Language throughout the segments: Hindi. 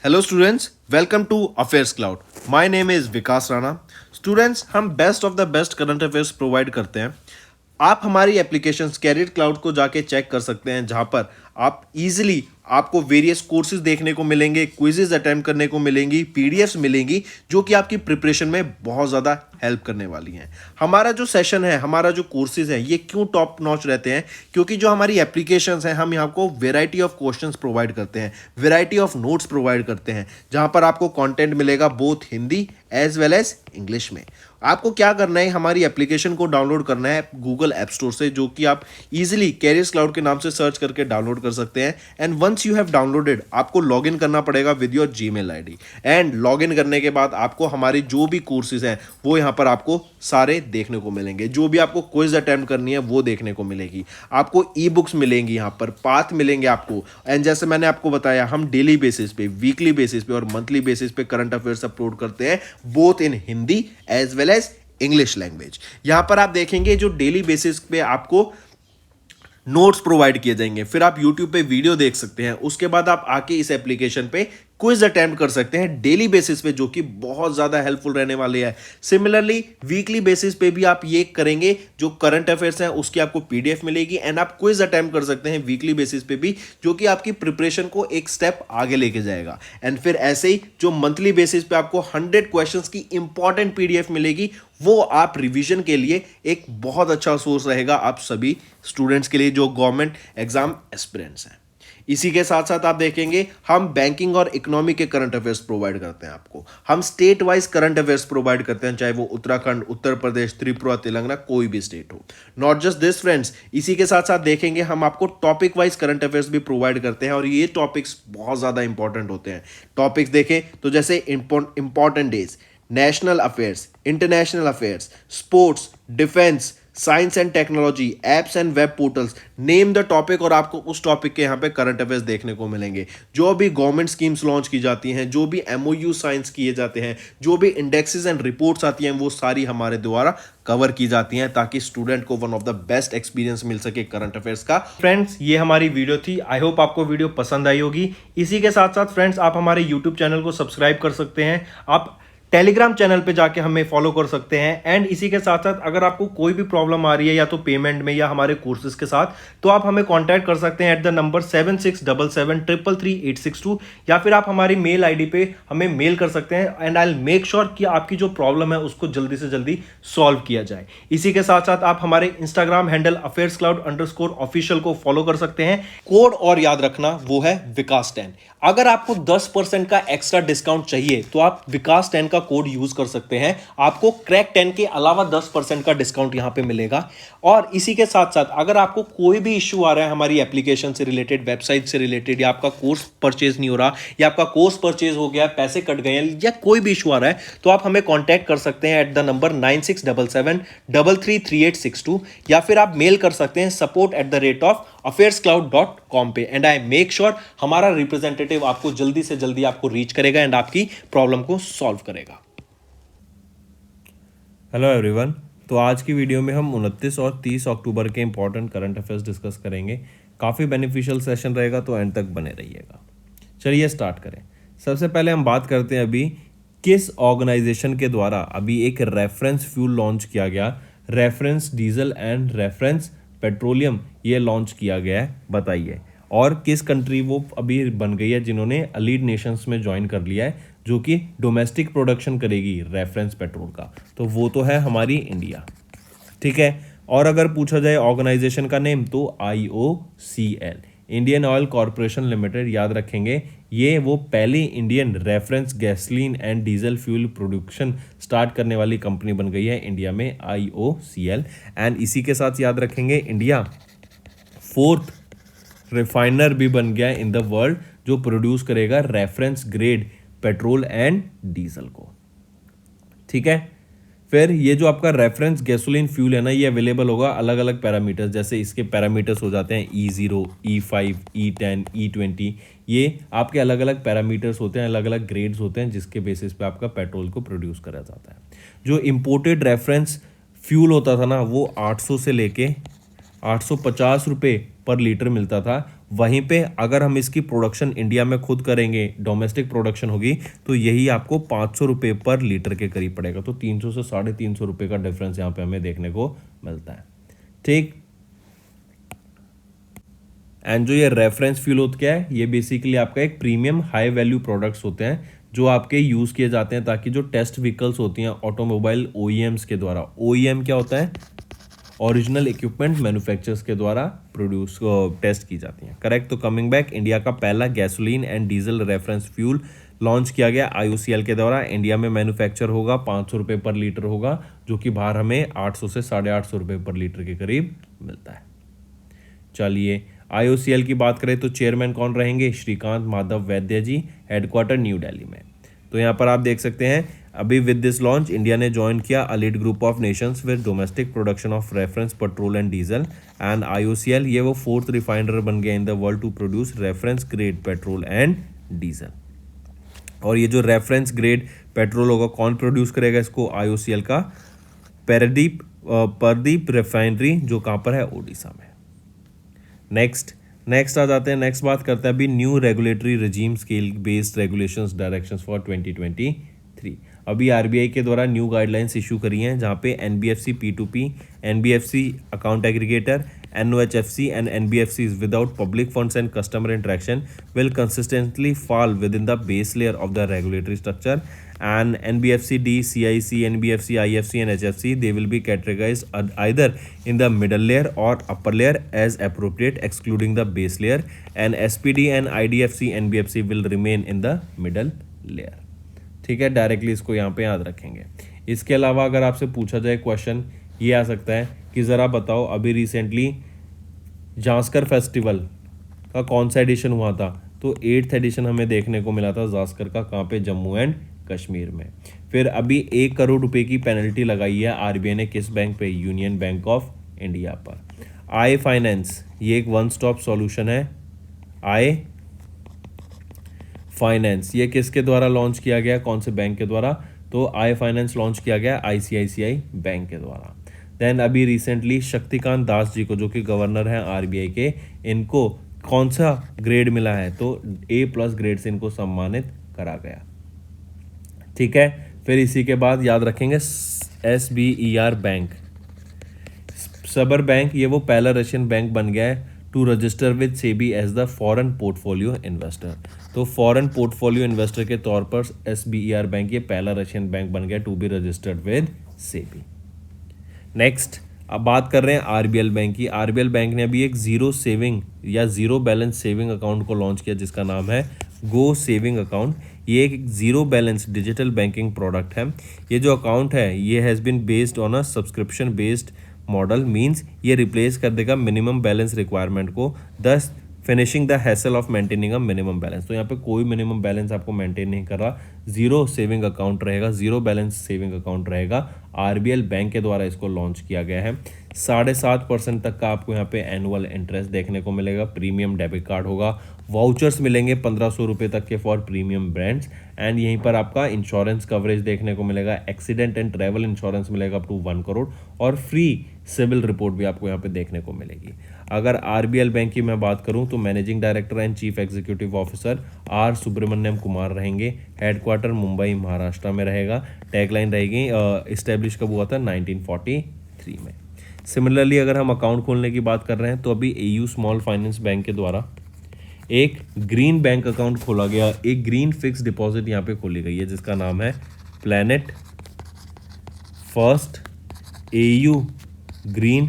Hello students, welcome to affairs cloud. My name is Vikas Rana. Students, हम best of the best current affairs provide करते हैं। आप हमारी एप्लीकेशन कैरियर क्लाउड को जाके चेक कर सकते हैं, जहां पर आप इजीली आपको वेरियस कोर्सेज देखने को मिलेंगे, क्विजेज अटेम्प्ट करने को मिलेंगी, पीडीएफ्स मिलेंगी जो कि आपकी प्रिपरेशन में बहुत ज़्यादा हेल्प करने वाली हैं। हमारा जो सेशन है, हमारा जो कोर्सेज है, ये क्यों टॉप नॉच रहते हैं? क्योंकि जो हमारी एप्लीकेशंस हैं, हम यहाँ को वेराइटी ऑफ क्वेश्चंस प्रोवाइड करते हैं, वेराइटी ऑफ नोट्स प्रोवाइड करते हैं, जहां पर आपको कंटेंट मिलेगा both Hindi as well as English में। आपको क्या करना है, हमारी एप्लीकेशन को डाउनलोड करना है गूगल ऐप स्टोर से, जो कि आप इजीली कैरियर्स क्लाउड के नाम से सर्च करके डाउनलोड कर सकते हैं। And once you have downloaded, आपको लॉगिन करना पड़ेगा with your Gmail ID. And login करने के बाद आपको हमारी जो भी कोर्सेज हैं वो यहाँ पर आपको सारे देखने को मिलेंगे। जो भी आपको क्विज अटेम्प्ट करनी है वो देखने को मिलेगी। आपको ई बुक्स मिलेंगी, यहाँ पर पाथ मिलेंगे आपको। एंड जैसे मैंने आपको बताया, हम डेली बेसिस पे, वीकली बेसिस पे और मंथली बेसिस पे करंट अफेयर्स अपलोड करते हैं, both in Hindi as well as English language. यहां पर आप देखेंगे जो डेली बेसिस पे आपको नोट्स प्रोवाइड किए जाएंगे, फिर आप YouTube पे वीडियो देख सकते हैं, उसके बाद आप आके इस एप्लीकेशन पे क्विज अटेम्प्ट कर सकते हैं डेली बेसिस पे, जो कि बहुत ज़्यादा हेल्पफुल रहने वाले हैं। सिमिलरली वीकली बेसिस पे भी आप ये करेंगे, जो करंट अफेयर्स हैं उसकी आपको पीडीएफ मिलेगी एंड आप क्विज अटेम्प्ट कर सकते हैं वीकली बेसिस पे भी, जो कि आपकी प्रिपरेशन को एक स्टेप आगे लेके जाएगा। एंड फिर ऐसे ही जो मंथली बेसिस पे आपको 100 क्वेश्चंस की इंपॉर्टेंट पीडीएफ मिलेगी, वो आप रिवीजन के लिए एक बहुत अच्छा सोर्स रहेगा आप सभी स्टूडेंट्स के लिए जो गवर्नमेंट एग्जाम एस्पिरेंट्स हैं। इसी के साथ साथ आप देखेंगे, हम बैंकिंग और इकोनॉमी के करंट अफेयर्स प्रोवाइड करते हैं आपको। हम state wise current affairs provide करते हैं, चाहे वो उत्तराखंड, उत्तर प्रदेश, त्रिपुरा, तेलंगाना, कोई भी स्टेट हो। नॉट जस्ट दिस फ्रेंड्स, इसी के साथ साथ देखेंगे हम आपको टॉपिक वाइज करंट अफेयर्स भी प्रोवाइड करते हैं, और ये टॉपिक्स बहुत ज़्यादा इंपॉर्टेंट होते हैं। टॉपिक्स देखें तो जैसे important days, national affairs, international affairs, sports, defence, science and technology, apps and web portals, name the topic, और आपको उस टॉपिक के यहाँ पे करंट अफेयर्स देखने को मिलेंगे। जो भी गवर्नमेंट स्कीम्स लॉन्च की जाती हैं, जो भी एमओयू साइंस किए जाते हैं, जो भी इंडेक्सेस एंड रिपोर्ट्स आती हैं, वो सारी हमारे द्वारा कवर की जाती हैं, ताकि स्टूडेंट को one of the best experience मिल सके करंट अफेयर्स का। फ्रेंड्स, ये हमारी वीडियो थी। आई होप आपको वीडियो पसंद आई होगी। इसी के साथ साथ फ्रेंड्स, आप हमारे यूट्यूब चैनल को सब्सक्राइब कर सकते हैं, आप टेलीग्राम चैनल पे जाके हमें फॉलो कर सकते हैं। एंड इसी के साथ साथ अगर आपको कोई भी प्रॉब्लम आ रही है, या तो पेमेंट में या हमारे कोर्सेज के साथ, तो आप हमें कांटेक्ट कर सकते हैं एट द नंबर 7677333862, या फिर आप हमारी मेल आईडी पे हमें मेल कर सकते हैं। And I will make sure कि आपकी जो प्रॉब्लम है उसको जल्दी से जल्दी सॉल्व किया जाए। इसी के साथ साथ आप हमारे इंस्टाग्राम हैंडल affairscloud_official को फॉलो कर सकते हैं। कोड और याद रखना, वो है विकास10। अगर आपको 10% का एक्स्ट्रा डिस्काउंट चाहिए तो आप विकास10 का कोड यूज कर सकते हैं, आपको क्रैक 10 के अलावा 10% का डिस्काउंट यहां पे मिलेगा। और इसी के साथ साथ अगर आपको कोई भी इश्यू आ रहा है हमारी एप्लीकेशन से रिलेटेड, वेबसाइट से रिलेटेड, या आपका कोर्स परचेज नहीं हो रहा, या आपका कोर्स परचेज हो गया, पैसे कट गए हैं, या कोई भी इशू आ रहा है, तो आप हमें कॉन्टैक्ट कर सकते हैं एट द नंबर 9677333862, या फिर आप मेल कर सकते हैं support@affairscloud.com पे। एंड आई मेक श्योर हमारा रिप्रेजेंटेटिव आपको जल्दी से जल्दी आपको रीच करेगा एंड आपकी प्रॉब्लम को सॉल्व करेगा। Hello everyone. तो आज की वीडियो में हम 29 और 30 अक्टूबर के इंपॉर्टेंट करंट अफेयर्स डिस्कस करेंगे। काफ़ी बेनिफिशियल सेशन रहेगा, तो एंड तक बने रहिएगा। चलिए स्टार्ट करें। सबसे पहले हम बात करते हैं अभी किस ऑर्गेनाइजेशन के द्वारा अभी एक रेफरेंस फ्यूल लॉन्च किया गया। Reference diesel and reference petroleum ये लॉन्च किया गया है, बताइए। और किस कंट्री वो अभी बन गई है जिन्होंने अलीड नेशंस में ज्वाइन कर लिया है, जो कि डोमेस्टिक प्रोडक्शन करेगी रेफरेंस पेट्रोल का, तो वो तो है हमारी इंडिया। ठीक है। और अगर पूछा जाए ऑर्गेनाइजेशन का नेम, तो IOCL, Indian oil corporation limited, याद रखेंगे। ये वो पहली Indian reference gasoline and diesel fuel production start करने वाली कंपनी बन गई है इंडिया में, IOCL। एंड इसी के साथ याद रखेंगे, इंडिया 4th रिफाइनर भी बन गया इन द वर्ल्ड, जो प्रोड्यूस करेगा reference grade petrol and diesel को। ठीक है। फिर ये जो आपका रेफरेंस गैसोलीन फ्यूल है ना, ये अवेलेबल होगा अलग अलग पैरामीटर्स, जैसे इसके पैरामीटर्स हो जाते हैं E0, E5, E10, E20। ये आपके अलग अलग पैरामीटर्स होते हैं, अलग अलग ग्रेड्स होते हैं, जिसके बेसिस पे आपका पेट्रोल को प्रोड्यूस करा जाता है। जो इम्पोर्टेड रेफरेंस फ्यूल होता था ना, वो 800 से लेके 850 रुपये पर लीटर मिलता था, वहीं पे अगर हम इसकी प्रोडक्शन इंडिया में खुद करेंगे, डोमेस्टिक प्रोडक्शन होगी, तो यही आपको 500 रुपये पर लीटर के करीब पड़ेगा। तो 300 से 350 रुपये का डिफरेंस यहाँ पे हमें देखने को मिलता है। ठीक। एंड जो ये रेफरेंस फ्यूल होता क्या है, ये बेसिकली आपका एक प्रीमियम हाई वैल्यू प्रोडक्ट्स होते हैं जो आपके यूज़ किए जाते हैं ताकि जो टेस्ट व्हीकल्स होती हैं ऑटोमोबाइल ओईएम्स के द्वारा, ओईएम क्या होता है, ओरिजिनल इक्विपमेंट मैन्युफैक्चरर्स के द्वारा प्रोड्यूस टेस्ट की जाती हैं। करेक्ट। तो कमिंग बैक, इंडिया का पहला gasoline and diesel reference fuel launch किया गया आईओसीएल के द्वारा। इंडिया में मैन्युफैक्चर होगा, 500 रुपये पर लीटर होगा, जो कि बाहर हमें 800 से 850 रुपये पर लीटर के करीब मिलता है। चलिए, आईओसीएल की बात करें तो चेयरमैन कौन रहेंगे, श्रीकांत माधव वैद्य जी, हेडक्वार्टर न्यू दिल्ली में। तो यहाँ पर आप देख सकते हैं अभी विद दिस लॉन्च इंडिया ने ज्वाइन किया allied group of nations with domestic production of reference petrol and diesel and IOCL ये वो 4th रिफाइनर बन गया in the world to produce reference grade petrol and diesel. और ये जो रेफरेंस ग्रेड पेट्रोल होगा कौन प्रोड्यूस करेगा इसको, आईओसीएल का परदीप रिफाइनरी, जो कहाँ पर है, ओडिशा में। नेक्स्ट आ जाते हैं, नेक्स्ट बात करते हैं अभी new regulatory regime scale based regulations directions for 2023। अभी आरबीआई के द्वारा न्यू गाइडलाइंस इशू करी हैं जहाँ पे NBFC P2P, NBFC account aggregator, NOHFC and NBFCs without public funds and customer interaction will consistently fall within the base layer of the regulatory structure, and NBFC-D, CIC, NBFC, IFC and HFC they will be categorized either in the middle layer or upper layer as appropriate excluding the base layer, and SPD and IDFC, NBFC will remain in the middle layer। ठीक है, डायरेक्टली इसको यहाँ पे याद रखेंगे। इसके अलावा अगर आपसे पूछा जाए क्वेश्चन ये आ सकता है कि ज़रा बताओ अभी रिसेंटली जास्कर फेस्टिवल का कौन सा एडिशन हुआ था, तो 8th एडिशन हमें देखने को मिला था जास्कर का, कहाँ पे, जम्मू एंड कश्मीर में। फिर अभी 1 करोड़ रुपए की पेनल्टी लगाई है आरबीआई ने किस बैंक पे, यूनियन बैंक ऑफ इंडिया पर। आई फाइनेंस ये एक वन स्टॉप सॉल्यूशन है, आई फाइनेंस ये किसके द्वारा लॉन्च किया गया, कौन से बैंक के द्वारा, तो आई फाइनेंस लॉन्च किया गया आईसीआईसीआई बैंक के द्वारा। देन अभी रिसेंटली शक्तिकांत दास जी को जो कि गवर्नर हैं आरबीआई के, इनको कौन सा ग्रेड मिला है, तो A+ ग्रेड से इनको सम्मानित करा गया। ठीक है, फिर इसी के बाद याद रखेंगे SBER बैंक, सबर बैंक, ये वो पहला रशियन बैंक बन गया है to register with SEBI as the foreign portfolio investor. तो फॉरेन पोर्टफोलियो इन्वेस्टर के तौर पर SBER बैंक ये पहला रशियन बैंक बन गया to be registered with SEBI. Next अब बात कर रहे हैं आरबीएल बैंक की। आरबीएल बैंक ने अभी एक जीरो सेविंग या जीरो बैलेंस सेविंग अकाउंट को लॉन्च किया जिसका नाम है गो सेविंग अकाउंट। ये एक zero balance digital banking product है। ये जो अकाउंट है ये has been based on a subscription based model, means ये रिप्लेस कर देगा मिनिमम बैलेंस रिक्वायरमेंट को, दस finishing the hassle of maintaining a minimum balance. तो यहाँ पे कोई मिनिमम बैलेंस आपको मेंटेन नहीं कर रहा, जीरो सेविंग अकाउंट रहेगा, जीरो बैलेंस सेविंग अकाउंट रहेगा। आरबीएल बैंक के द्वारा इसको लॉन्च किया गया है। 7.5% तक का आपको यहाँ पे एनुअल इंटरेस्ट देखने को मिलेगा। प्रीमियम डेबिट कार्ड होगा, वाउचर्स मिलेंगे 1500 रुपये तक के फॉर प्रीमियम ब्रांड्स, एंड यहीं पर आपका इंश्योरेंस कवरेज देखने को मिलेगा। एक्सीडेंट एंड ट्रैवल इंश्योरेंस मिलेगा अप टू 1 करोड़ और फ्री सिविल रिपोर्ट भी आपको यहाँ पे देखने को मिलेगी। अगर आरबीएल बैंक की मैं बात करूँ तो managing director and chief executive officer R Subramaniam Kumar रहेंगे। हेडक्वार्टर मुंबई महाराष्ट्र में रहेगा। टैगलाइन रहेगी इस्टेब्लिश कब हुआ था 1943 में। सिमिलरली अगर हम अकाउंट खोलने की बात कर रहे हैं तो अभी एयू स्मॉल फाइनेंस बैंक के द्वारा एक ग्रीन बैंक अकाउंट खोला गया, एक ग्रीन फिक्स डिपॉजिट यहाँ पे खोली गई है जिसका नाम है planet first AU green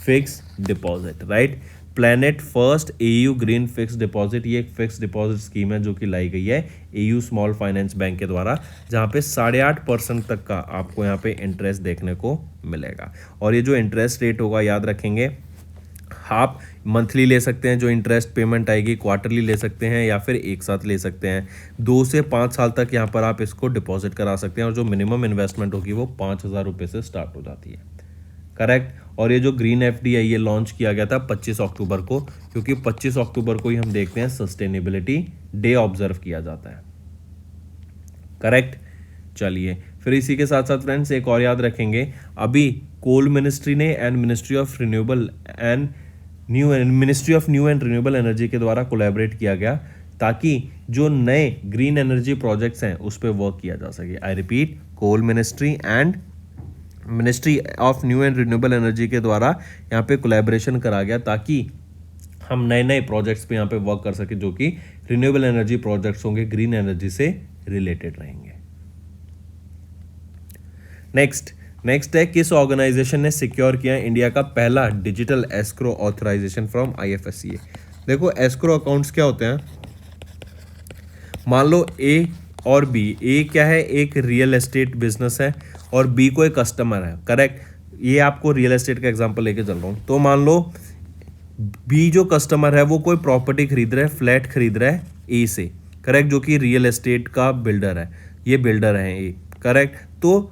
fix deposit, right. Planet first AU green fix deposit, ये एक फिक्स डिपॉजिट स्कीम है जो कि लाई गई है एयू स्मॉल फाइनेंस बैंक के द्वारा, जहाँ पे 8.5% तक का आपको यहाँ पे इंटरेस्ट देखने को मिलेगा। और ये जो इंटरेस्ट रेट होगा याद रखेंगे, आप मंथली ले सकते हैं, जो इंटरेस्ट पेमेंट आएगी क्वार्टरली ले सकते हैं या फिर एक साथ ले सकते हैं। 2 से 5 साल तक यहाँ पर आप इसको डिपॉजिट करा सकते हैं और जो मिनिमम इन्वेस्टमेंट होगी वो 5,000 रुपये से स्टार्ट हो जाती है, करेक्ट। और ये जो ग्रीन एफडी है ये लॉन्च किया गया था 25 अक्टूबर को, क्योंकि 25 अक्टूबर को ही हम देखते हैं सस्टेनेबिलिटी डे ऑब्जर्व किया जाता है, करेक्ट। चलिए फिर इसी के साथ साथ फ्रेंड्स एक और याद रखेंगे, अभी कोल मिनिस्ट्री ने and ministry of renewable and ministry of new and renewable energy के द्वारा कोलैबोरेट किया गया ताकि जो नए ग्रीन एनर्जी प्रोजेक्ट्स हैं उस पर वर्क किया जा सके। I repeat, coal ministry and ministry of new and renewable energy के द्वारा यहाँ पे कोलैबोरेशन करा गया ताकि हम नए नए प्रोजेक्ट्स पे यहाँ पे वर्क कर सके जो कि रिन्यूएबल एनर्जी प्रोजेक्ट्स होंगे, ग्रीन एनर्जी से रिलेटेड रहेंगे। नेक्स्ट है किस ऑर्गेनाइजेशन ने सिक्योर किया इंडिया का पहला digital escrow authorisation from IFSCA। देखो एस्क्रो अकाउंट्स क्या होते हैं, मान लो ए और बी, ए क्या है, एक रियल एस्टेट बिजनेस है और बी कोई कस्टमर है, करेक्ट। ये आपको रियल एस्टेट का एग्जांपल लेके चल रहा हूँ। तो मान लो बी जो कस्टमर है वो कोई प्रॉपर्टी खरीद रहा है, फ्लैट खरीद रहा है ए से, करेक्ट, जो कि रियल एस्टेट का बिल्डर है, ये बिल्डर है ए, करेक्ट। तो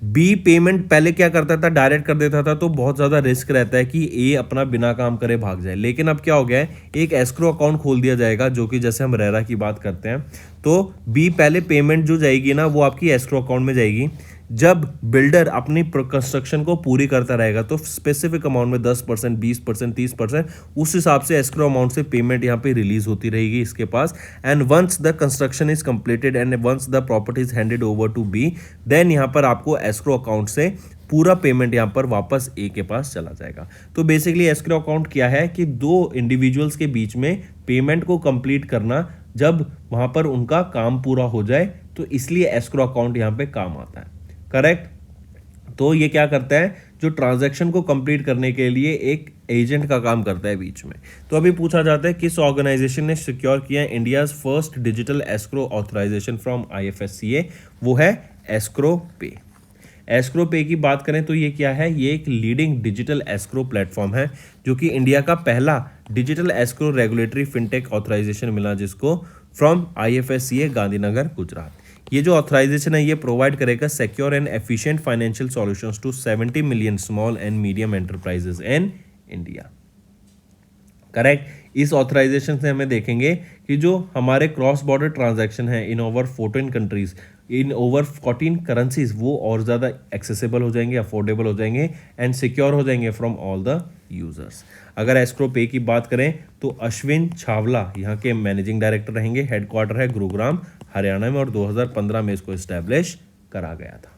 बी पेमेंट पहले क्या करता था, डायरेक्ट कर देता था, तो बहुत ज़्यादा रिस्क रहता है कि ए अपना बिना काम करे भाग जाए। लेकिन अब क्या हो गया है, एक एस्क्रो अकाउंट खोल दिया जाएगा जो कि जैसे हम रेरा की बात करते हैं, तो बी पहले पेमेंट जो जाएगी ना वो आपकी एस्क्रो अकाउंट में जाएगी। जब बिल्डर अपनी कंस्ट्रक्शन को पूरी करता रहेगा तो स्पेसिफिक अमाउंट में 10%, 20%, 30% उस हिसाब से एस्क्रो अमाउंट से पेमेंट यहाँ पे रिलीज होती रहेगी इसके पास। And once the construction is completed and once the property is handed over to B, then यहाँ पर आपको एस्क्रो अकाउंट से पूरा पेमेंट यहाँ पर वापस ए के पास चला जाएगा। तो बेसिकली एस्क्रो अकाउंट क्या है कि दो इंडिविजुअल्स के बीच में पेमेंट को कंप्लीट करना जब वहाँ पर उनका काम पूरा हो जाए, तो इसलिए एस्क्रो अकाउंट यहाँ पे काम आता है, करेक्ट। तो ये क्या करता है, जो ट्रांजैक्शन को कंप्लीट करने के लिए एक एजेंट का काम करता है बीच में। तो अभी पूछा जाता है किस ऑर्गेनाइजेशन ने सिक्योर किया India's first digital escrow authorisation from IFSCA, वो है एस्क्रो पे। एस्क्रो पे की बात करें तो ये क्या है, ये एक लीडिंग डिजिटल एस्क्रो प्लेटफॉर्म है जो कि इंडिया का पहला digital escrow regulatory fintech authorisation मिला जिसको फ्रॉम IFSCA गांधीनगर गुजरात। ये जो ऑथराइजेशन है ये प्रोवाइड करेगा secure and efficient financial solutions to 70 million small and medium enterprises in India, correct. इस ऑथराइजेशन से हमें देखेंगे कि जो हमारे क्रॉस बॉर्डर ट्रांजैक्शन है इन ओवर 14 कंट्रीज, इन ओवर 14 करेंसीज, वो और ज़्यादा एक्सेसिबल हो जाएंगे, अफोर्डेबल हो जाएंगे एंड सिक्योर हो जाएंगे फ्रॉम ऑल द यूजर्स। अगर एस्क्रो पे की बात करें तो अश्विन छावला यहाँ के मैनेजिंग डायरेक्टर रहेंगे, हेडक्वार्टर है गुरुग्राम हरियाणा में और 2015 में इसको इस्टेब्लिश करा गया था।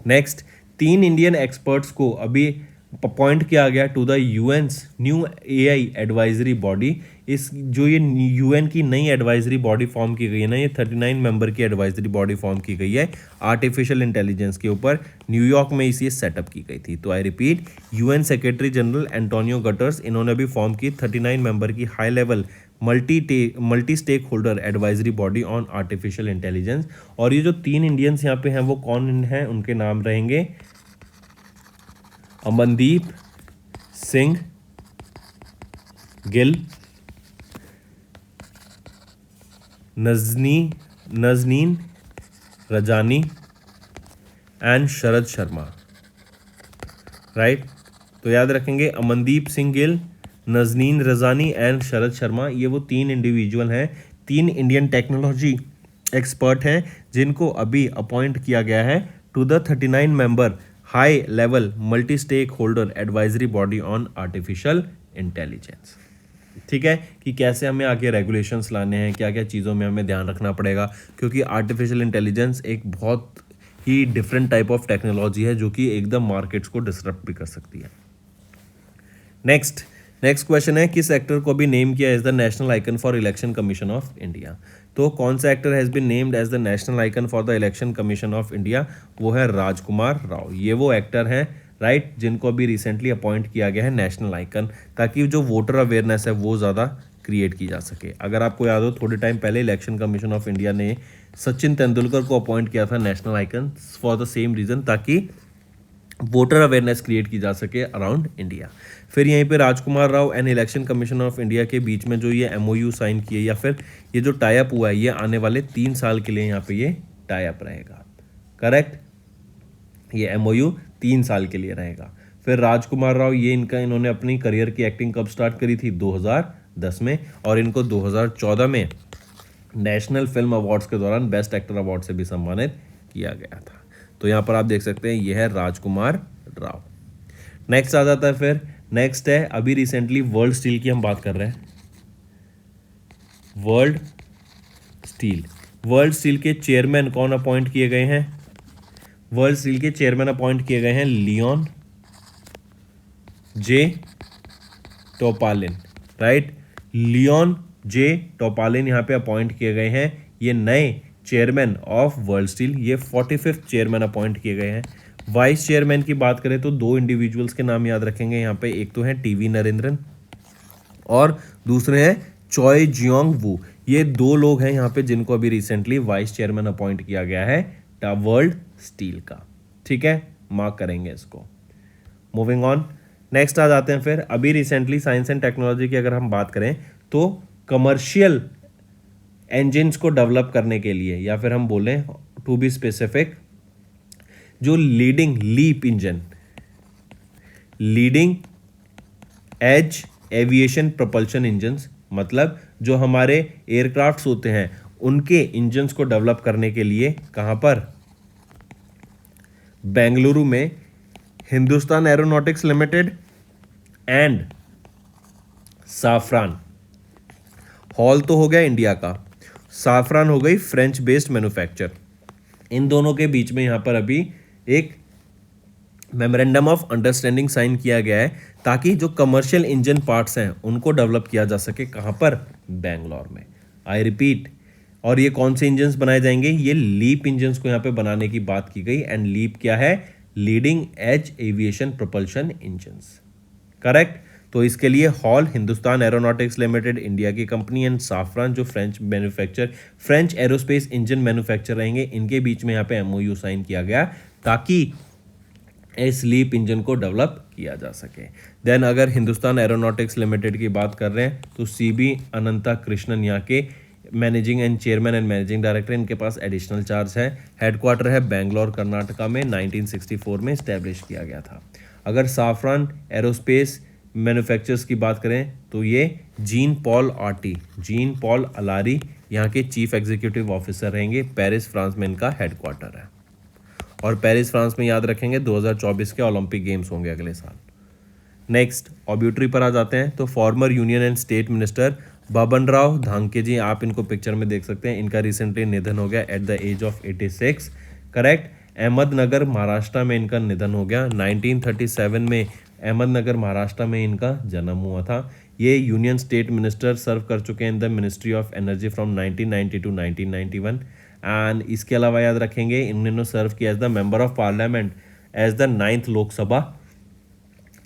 नेक्स्ट, 3 इंडियन एक्सपर्ट्स को अभी अपॉइंट किया गया to the UN's new AI advisory body. इस जो ये UN की नई एडवाइजरी बॉडी फॉर्म की गई है ना, ये 39 मेंबर की एडवाइजरी बॉडी फॉर्म की गई है आर्टिफिशियल इंटेलिजेंस के ऊपर, न्यूयॉर्क में इसे सेटअप की गई थी। तो I repeat, UN secretary general Antonio Guterres, इन्होंने अभी फॉर्म की 39 मेंबर की high level multi stake holder advisory body on artificial intelligence. और ये जो 3 इंडियंस यहाँ पे हैं वो कौन हैं, उनके नाम रहेंगे अमनदीप सिंह गिल, नजनीन रजानी एंड शरद शर्मा, राइट। तो याद रखेंगे अमनदीप सिंह गिल, नजनीन रजानी एंड शरद शर्मा, ये वो 3 इंडिविजुअल हैं, 3 इंडियन टेक्नोलॉजी एक्सपर्ट हैं जिनको अभी अपॉइंट किया गया है to the 39 member high level multi stake holder advisory body on artificial intelligence. ठीक है, कि कैसे हमें आगे रेगुलेशंस लाने हैं, क्या क्या चीज़ों में हमें ध्यान रखना पड़ेगा, क्योंकि आर्टिफिशियल इंटेलिजेंस एक बहुत ही डिफरेंट टाइप ऑफ टेक्नोलॉजी है जो कि एकदम मार्केट्स को डिसरप्ट भी कर सकती है। नेक्स्ट क्वेश्चन है, किस एक्टर को भी नेम किया as the national icon for election commission of India. तो कौन सा actor has been named as the national icon for the election commission of India, वो है राजकुमार राव। ये वो एक्टर हैं, राइट, जिनको अभी रिसेंटली अपॉइंट किया गया है नेशनल आइकन, ताकि जो वोटर अवेयरनेस है वो ज़्यादा क्रिएट की जा सके। अगर आपको याद हो, थोड़े टाइम पहले इलेक्शन कमीशन ऑफ इंडिया ने सचिन तेंदुलकर को अपॉइंट किया था national icon for the same reason, ताकि वोटर अवेयरनेस क्रिएट की जा सके अराउंड इंडिया। फिर यहीं पे Rajkumar Rao and election commission of India के बीच में जो ये MOU साइन किए या फिर ये जो टाई अप हुआ है, ये आने वाले 3 साल के लिए यहाँ पे ये टाई अप रहेगा, करेक्ट। ये MOU 3 साल के लिए रहेगा। फिर राजकुमार राव, ये इन्होंने अपनी करियर की एक्टिंग कब स्टार्ट करी थी, 2010 में, और इनको 2014 में नेशनल फिल्म अवार्ड्स के दौरान बेस्ट एक्टर अवार्ड से भी सम्मानित किया गया था। तो यहाँ पर आप देख सकते हैं ये है राजकुमार राव। नेक्स्ट आ जाता है फिर नेक्स्ट है अभी रिसेंटली वर्ल्ड स्टील की हम बात कर रहे हैं। वर्ल्ड स्टील के चेयरमैन कौन अपॉइंट किए गए हैं? वर्ल्ड स्टील के चेयरमैन अपॉइंट किए गए हैं लियोन जे टोपालिन, राइट। लियोन जे टोपालिन यहाँ पे अपॉइंट किए गए हैं, ये नए चेयरमैन ऑफ वर्ल्ड स्टील, ये 45th चेयरमैन अपॉइंट किए गए हैं। वाइस चेयरमैन की बात करें तो दो इंडिविजुअल्स के नाम याद रखेंगे यहाँ पे, एक तो है टीवी नरेंद्रन और दूसरे हैं चॉय जियोंग वू। ये दो लोग हैं यहाँ पे जिनको अभी रिसेंटली वाइस चेयरमैन अपॉइंट किया गया है वर्ल्ड स्टील का, ठीक है, मार्क करेंगे इसको। मूविंग ऑन, नेक्स्ट आ जाते हैं फिर अभी रिसेंटली साइंस एंड टेक्नोलॉजी की अगर हम बात करें तो कमर्शियल इंजन्स को डेवलप करने के लिए, या फिर हम बोलें टू बी स्पेसिफिक, जो leading edge aviation propulsion engines, मतलब जो हमारे एयरक्राफ्ट्स होते हैं उनके इंजन्स को डेवलप करने के लिए कहां पर? बेंगलुरु में Hindustan aeronautics limited and Safran. Hall तो हो गया इंडिया का, साफरान हो गई फ्रेंच बेस्ड मैन्युफैक्चर। इन दोनों के बीच में यहां पर अभी एक मेमोरेंडम ऑफ अंडरस्टैंडिंग साइन किया गया है ताकि जो कमर्शियल इंजन पार्ट्स हैं उनको डेवलप किया जा सके। कहां पर? बेंगलोर में। आई रिपीट, और ये कौन से इंजन्स बनाए जाएंगे? ये लीप इंजन्स को यहाँ पे बनाने की बात की गई। एंड लीप क्या है? Leading edge aviation propulsion engines, correct. तो इसके लिए hall Hindustan aeronautics limited India की कंपनी एंड साफरान जो फ्रेंच एरोस्पेस इंजन मैन्युफैक्चर रहेंगे, इनके बीच में यहाँ पे एमओयू साइन किया गया ताकि इस लीप इंजन को डेवलप किया जा सके। देन अगर हिंदुस्तान एरोनॉटिक्स लिमिटेड की बात कर रहे हैं तो सीबी अनंता कृष्णन यहाँ के managing and chairman and managing director, इनके पास एडिशनल चार्ज है। हेडक्वार्टर है बेंगलोर कर्नाटका में, 1964 में इस्टेब्लिश किया गया था। अगर साफरान एरोस्पेस मैन्युफैक्चरर्स की बात करें तो ये जीन पॉल अलारी यहाँ के चीफ एग्जीक्यूटिव ऑफिसर रहेंगे। पेरिस फ्रांस में इनका हेडक्वार्टर है, और पेरिस फ्रांस में याद रखेंगे 2024 के ओलंपिक गेम्स होंगे अगले साल। नेक्स्ट ऑब्यूटरी पर आ जाते हैं तो former union and state minister Baban Rao Dhanke ji, आप इनको पिक्चर में देख सकते हैं, इनका रिसेंटली निधन हो गया at the age of 86, correct. Ahmednagar Maharashtra में इनका निधन हो गया। 1937 में अहमदनगर महाराष्ट्र में इनका जन्म हुआ था। ये यूनियन स्टेट मिनिस्टर सर्व कर चुके हैं in the ministry of energy from 1990 to 1991। And इसके अलावा याद रखेंगे इन्होंने सर्व किया as the member of parliament as the 9th Lok Sabha,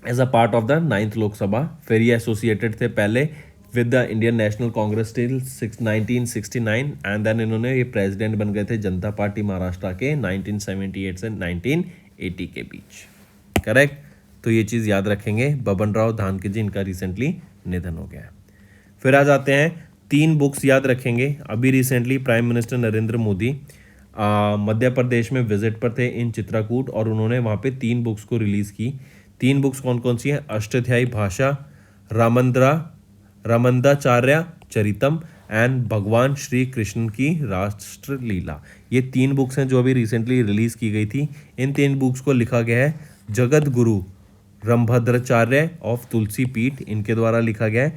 as a part of the 9th Lok Sabha. फिर ये एसोसिएटेड थे पहले with the Indian National Congress till 1969 and then इन्होंने ये प्रेसिडेंट बन गए थे जनता पार्टी महाराष्ट्र के 1978 से 1980 के बीच, करेक्ट। तो ये चीज़ याद रखेंगे। बबन राव धानके जी, इनका रिसेंटली निधन हो गया है। फिर आ जाते हैं 3 बुक्स याद रखेंगे। अभी recently prime minister Narendra Modi Madhya Pradesh में विजिट पर थे इन चित्रकूट, और उन्होंने वहाँ पे 3 बुक्स को रिलीज़ की। 3 बुक्स कौन कौन सी हैं? अष्टाध्यायी भाषा, रामंदाचार्य चरितम एंड भगवान श्री कृष्ण की राष्ट्र लीला। ये 3 बुक्स हैं जो अभी रिसेंटली रिलीज़ की गई थी। इन 3 बुक्स को लिखा गया है जगत गुरु रंभद्राचार्य ऑफ तुलसी पीठ, इनके द्वारा लिखा गया है।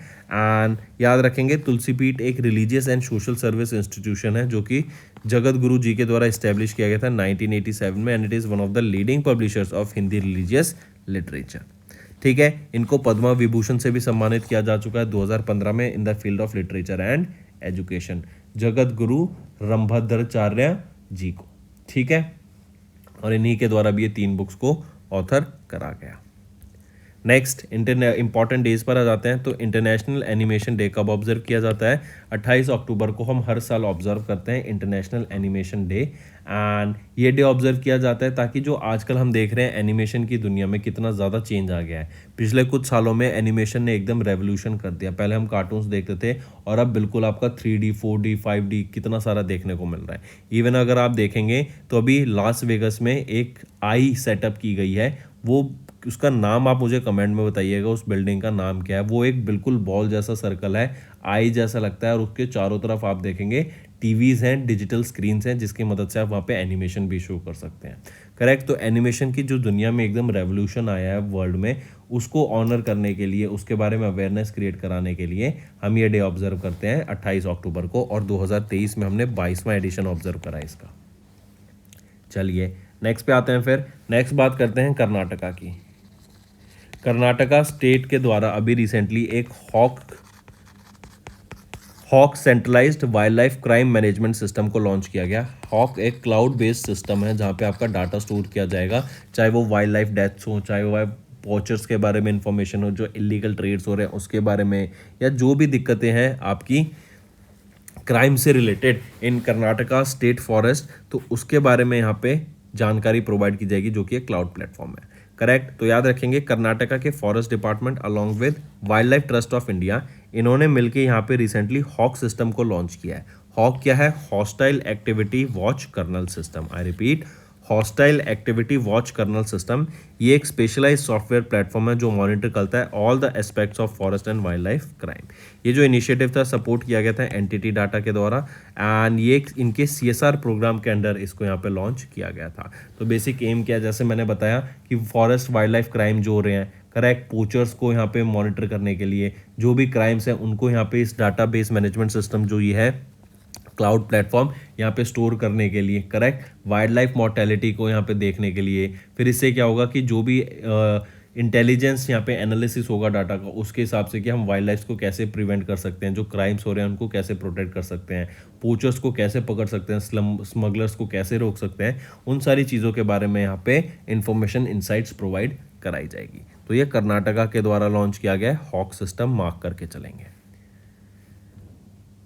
एंड याद रखेंगे तुलसी पीठ एक religious and social service institution है जो कि जगत गुरु जी के द्वारा इस्टेब्लिश किया गया था 1987 में, and it is one of the leading publishers of Hindi religious literature, ठीक है। इनको पद्मा विभूषण से भी सम्मानित किया जा चुका है 2015 में in the field of literature and education, Jagat Guru रंभद्राचार्य जी को, ठीक है। और इन्हीं के द्वारा भी ये 3 बुक्स को ऑथर करा गया। नेक्स्ट इंपॉर्टेंट डेज पर आ जाते हैं तो इंटरनेशनल एनिमेशन डे कब ऑब्जर्व किया जाता है? 28 अक्टूबर को हम हर साल ऑब्जर्व करते हैं इंटरनेशनल एनिमेशन डे। एंड ये डे ऑब्जर्व किया जाता है ताकि जो आजकल हम देख रहे हैं एनिमेशन की दुनिया में कितना ज़्यादा चेंज आ गया है। पिछले कुछ सालों में एनिमेशन ने एकदम रेवोल्यूशन कर दिया। पहले हम कार्टून्स देखते थे और अब बिल्कुल आपका 3D 4D 5D कितना सारा देखने को मिल रहा है। इवन अगर आप देखेंगे तो अभी लास वेगस में एक आई सेटअप की गई है, वो उसका नाम आप मुझे कमेंट में बताइएगा, उस बिल्डिंग का नाम क्या है। वो एक बिल्कुल बॉल जैसा सर्कल है, आई जैसा लगता है, और उसके चारों तरफ आप देखेंगे टीवीज हैं, डिजिटल स्क्रीन्स हैं, जिसकी मदद से आप वहाँ पे एनिमेशन भी शो कर सकते हैं। करेक्ट। तो एनिमेशन की जो दुनिया में एकदम रेवोल्यूशन आया है वर्ल्ड में, उसको ऑनर करने के लिए, उसके बारे में अवेयरनेस क्रिएट कराने के लिए हम ये डे ऑब्जर्व करते हैं 28 अक्टूबर को, और 2023 में हमने 22वां एडिशन ऑब्जर्व करा इसका। चलिए नेक्स्ट पे आते हैं। फिर नेक्स्ट बात करते हैं कर्नाटका की। कर्नाटका स्टेट के द्वारा अभी रिसेंटली एक हॉक centralised wild life crime management system को लॉन्च किया गया। हॉक एक क्लाउड बेस्ड सिस्टम है जहाँ पे आपका डाटा स्टोर किया जाएगा, चाहे वो वाइल्ड लाइफ डेथ्स हो, चाहे वो पोचर्स के बारे में इंफॉर्मेशन हो, जो इलीगल ट्रेड्स हो रहे हैं उसके बारे में, या जो भी दिक्कतें हैं आपकी क्राइम से रिलेटेड इन कर्नाटका स्टेट फॉरेस्ट, तो उसके बारे में यहाँ पे जानकारी प्रोवाइड की जाएगी, जो कि एक क्लाउड प्लेटफॉर्म है। करेक्ट। तो याद रखेंगे कर्नाटका के forest department along with wild life trust of India, इन्होंने मिलकर यहाँ पे रिसेंटली हॉक सिस्टम को लॉन्च किया है। हॉक क्या है? Hostile activity watch kernel system. I repeat, hostile activity watch kernel system. ये एक स्पेशलाइज सॉफ्टवेयर प्लेटफॉर्म है जो मॉनिटर करता है all the aspects of forest and wild life crime. ये जो इनिशिएटिव था सपोर्ट किया गया था एंटिटी डाटा के द्वारा, एंड ये इनके CSR प्रोग्राम के अंडर इसको यहाँ पे लॉन्च किया गया था। तो बेसिक एम क्या, जैसे मैंने बताया कि फॉरेस्ट वाइल्ड लाइफ क्राइम जो हो रहे हैं, करेक्ट, पोचर्स को यहाँ पे मॉनिटर करने के लिए, जो भी क्राइम्स हैं उनको यहाँ पे इस डाटा बेस मैनेजमेंट सिस्टम जो ये है क्लाउड प्लेटफॉर्म यहाँ पे स्टोर करने के लिए, करेक्ट, वाइल्ड लाइफ मॉर्टेलिटी को यहाँ पे देखने के लिए। फिर इससे क्या होगा कि जो भी इंटेलिजेंस यहाँ पे एनालिसिस होगा डाटा का, उसके हिसाब से कि हम वाइल्ड लाइफ को कैसे प्रिवेंट कर सकते हैं, जो क्राइम्स हो रहे हैं उनको कैसे प्रोटेक्ट कर सकते हैं, पोचर्स को कैसे पकड़ सकते हैं, स्मगलर्स को कैसे रोक सकते हैं, उन सारी चीज़ों के बारे में यहाँ पे इंफॉर्मेशन इंसाइट्स प्रोवाइड कराई जाएगी। तो ये कर्नाटका के द्वारा लॉन्च किया गया हॉक सिस्टम, मार्क करके चलेंगे।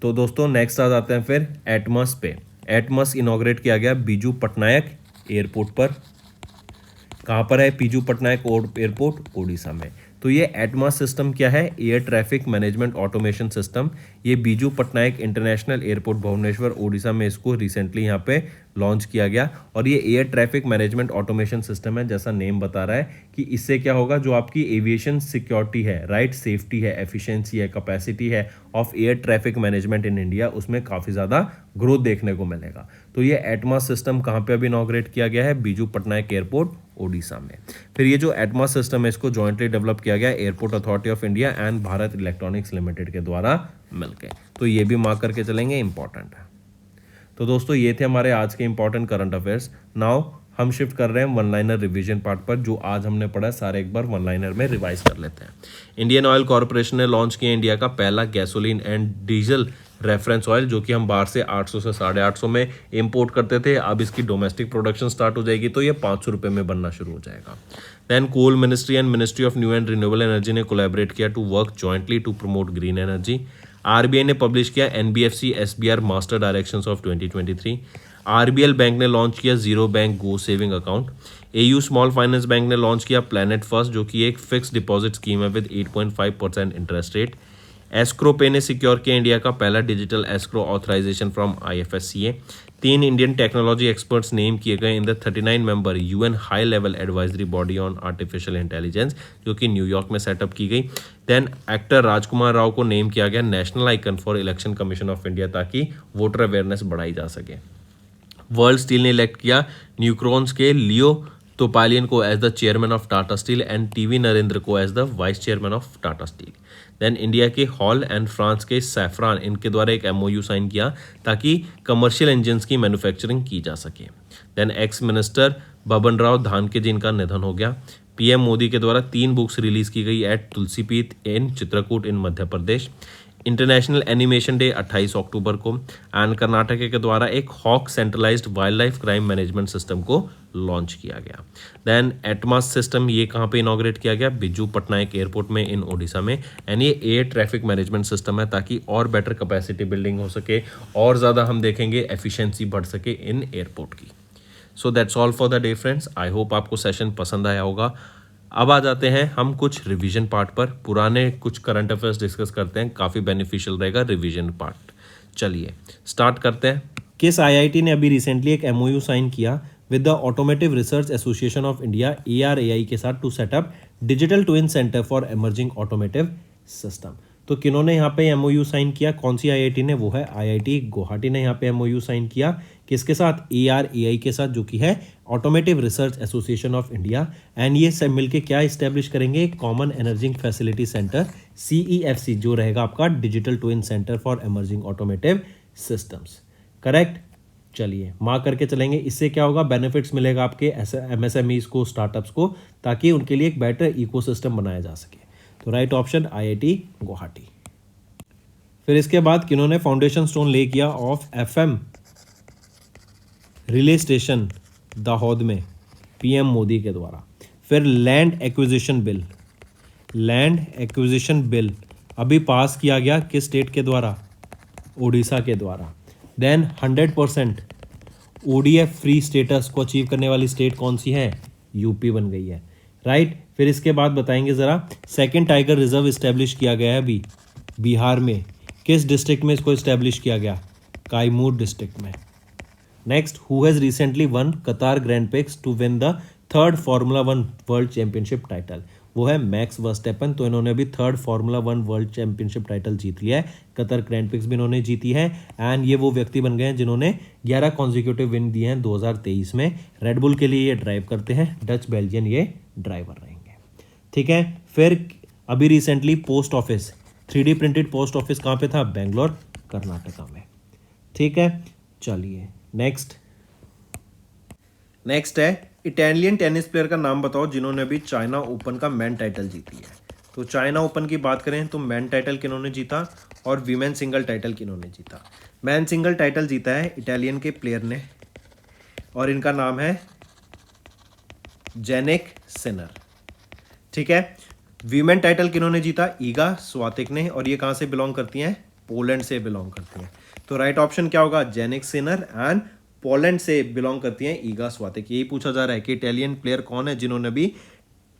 तो दोस्तों नेक्स्ट आ जाते हैं फिर एटमस पे। एटमस इनॉग्रेट किया गया बीजू पटनायक एयरपोर्ट पर। कहाँ पर है बीजू पटनायक एयरपोर्ट? ओडिशा में। तो ये एटमस सिस्टम क्या है? Air traffic management automation system. ये बीजू पटनायक इंटरनेशनल एयरपोर्ट भुवनेश्वर ओडिशा में इसको रिसेंटली यहाँ पे लॉन्च किया गया। और ये air traffic management automation system है, जैसा नेम बता रहा है कि इससे क्या होगा, जो आपकी एविएशन सिक्योरिटी है, राइट, सेफ्टी है, एफिशिएंसी है, कैपेसिटी है of air traffic management in India, उसमें काफ़ी ज़्यादा ग्रोथ देखने को मिलेगा। तो ये एटमस सिस्टम कहाँ पे अभी इनॉग्रेट किया गया है? बीजू पटनायक एयरपोर्ट ओडिशा में। फिर ये जो एटमस सिस्टम है इसको जॉइंटली डेवलप किया गया airport authority of India and Bharat electronics limited के द्वारा मिलकर। तो ये भी मार्क करके चलेंगे, इंपॉर्टेंट है। तो दोस्तों ये थे हमारे आज के इंपॉर्टेंट करंट अफेयर्स। नाउ हम शिफ्ट कर रहे हैं वन लाइनर रिवीजन पार्ट पर, जो आज हमने पढ़ा सारे एक बार वन लाइनर में रिवाइज कर लेते हैं। इंडियन ऑयल कॉर्पोरेशन ने लॉन्च किया इंडिया का पहला gasoline and diesel reference oil, जो कि हम बाहर से 800 से 850 में इंपोर्ट करते थे। अब इसकी डोमेस्टिक प्रोडक्शन स्टार्ट हो जाएगी, तो ये 500 रुपये में बनना शुरू हो जाएगा। Then coal ministry and ministry of new and renewable energy ने कोलैबोरेट किया to work jointly to promote green energy. RBI ने पब्लिश किया NBFC SBR master directions of 2023। RBL bank ने लॉन्च किया zero bank go saving account. AU small finance bank ने लॉन्च किया प्लैनेट फर्स्ट, जो कि एक फिक्स डिपॉजिट स्कीम है with 8.5% interest rate. Escrow pay ने सिक्योर किया इंडिया का पहला digital escrow authorisation from IFSCA। 3 Indian technology experts name किए गए in the 39 member UN high level advisory body on artificial intelligence, जो कि न्यूयॉर्क में सेटअप की गई। देन एक्टर राजकुमार राव को नेम किया गया national icon for election commission of India, ताकि वोटर अवेयरनेस बढ़ाई जा सके। वर्ल्ड स्टील ने इलेक्ट किया न्यूक्रॉन्स के लियो तोपालियन को as the chairman of Tata steel and TV Narendra को as the vice chairman of Tata steel. Then India के हॉल एंड फ्रांस के सैफरान, इनके द्वारा एक MOU साइन किया ताकि कमर्शियल इंजन्स की मैन्युफैक्चरिंग की जा सके। Then ex minister Baban Rao Dhanke ji, इनका निधन हो गया। PM मोदी के द्वारा 3 बुक्स रिलीज की गई at Tulsipeeth in Chitrakoot in Madhya Pradesh. International animation day 28 October को। एंड कर्नाटक के द्वारा एक हॉक centralised wild life crime management system को लॉन्च किया गया। देन एटमास सिस्टम ये कहाँ पे इनॉग्रेट किया गया? बिजू पटनायक एयरपोर्ट में इन ओडिशा में। एंड ये एयर ट्रैफिक मैनेजमेंट सिस्टम है ताकि और बेटर कैपेसिटी बिल्डिंग हो सके, और ज़्यादा हम देखेंगे एफिशिएंसी बढ़ सके इन एयरपोर्ट की। So that's all for the day friends. I hope आपको सेशन पसंद आया होगा। अब आ जाते हैं हम कुछ रिवीजन पार्ट पर। पुराने कुछ करंट अफेयर्स डिस्कस करते हैं, काफ़ी बेनिफिशियल रहेगा रिवीजन पार्ट। चलिए स्टार्ट करते हैं। किस IIT ने अभी रिसेंटली एक MOU साइन किया with the automotive research association of India ARAI के साथ to setup digital twin centre for emerging automotive system. तो किन्होंने यहाँ पे MOU साइन किया, कौन सी IIT ने? वो है IIT गुवाहाटी ने यहाँ पे MOU साइन किया। किसके साथ? ARAI के साथ, जो कि है automotive research association of India. And ये सब मिलके क्या इस्टेब्लिश करेंगे? कॉमन एनर्जिंग फैसिलिटी सेंटर CEFC, जो रहेगा आपका digital twin centre for emerging automotive systems. Correct. चलिए मार्क करके चलेंगे। इससे क्या होगा? बेनिफिट्स मिलेगा आपके MSMEs को, स्टार्टअप्स को, ताकि उनके लिए एक बेटर इकोसिस्टम बनाया जा सके। तो राइट ऑप्शन IIT गुवाहाटी। फिर इसके बाद किन्होंने फाउंडेशन स्टोन ले किया of FM relay station Dahod में? PM मोदी के द्वारा। फिर लैंड एक्विजिशन बिल अभी पास किया गया किस स्टेट के द्वारा? उड़ीसा के द्वारा। देन 100% ODF फ्री स्टेटस को अचीव करने वाली स्टेट कौन सी है? UP बन गई है। राइट। फिर इसके बाद बताएंगे ज़रा, सेकंड टाइगर रिजर्व इस्टेब्लिश किया गया है अभी बिहार में। किस डिस्ट्रिक्ट में इसको इस्टेब्लिश किया गया? कैमूर डिस्ट्रिक्ट में। Next, who has recently won Qatar grand prix to win the third formula 1 world championship title? वो है मैक्स वर्स्टेपन। तो इन्होंने अभी third formula 1 world championship title जीत लिया है। कतर ग्रैंड प्रिक्स भी इन्होंने जीती है। एंड ये वो व्यक्ति बन गए हैं जिन्होंने 11 कॉन्जिक्यूटिव विन दिए हैं 2023 में। रेडबुल के लिए ये ड्राइव करते हैं, डच बेल्जियन ये ड्राइवर रहेंगे। ठीक है। फिर अभी recently post office 3D printed post office कहाँ पे था? बेंगलोर कर्नाटका में। ठीक है। चलिए नेक्स्ट है, इटालियन टेनिस प्लेयर का नाम बताओ जिन्होंने अभी चाइना ओपन का मैन टाइटल जीती है। तो चाइना ओपन की बात करें तो मैन टाइटल किन्होंने जीता और वीमेन सिंगल टाइटल किन्होंने जीता? मैन सिंगल टाइटल जीता है इटालियन के प्लेयर ने और इनका नाम है जेनिक सिनर। ठीक है। वीमेन टाइटल किन्होंने जीता? ईगा स्वातिक ने, और ये कहाँ से बिलोंग करती हैं? पोलैंड से बिलोंग करती हैं। तो राइट ऑप्शन क्या होगा? जेनिक सिनर एंड पोलैंड से बिलोंग करती हैं ईगा स्वातिक। यही पूछा जा रहा है कि इटालियन प्लेयर कौन है जिन्होंने भी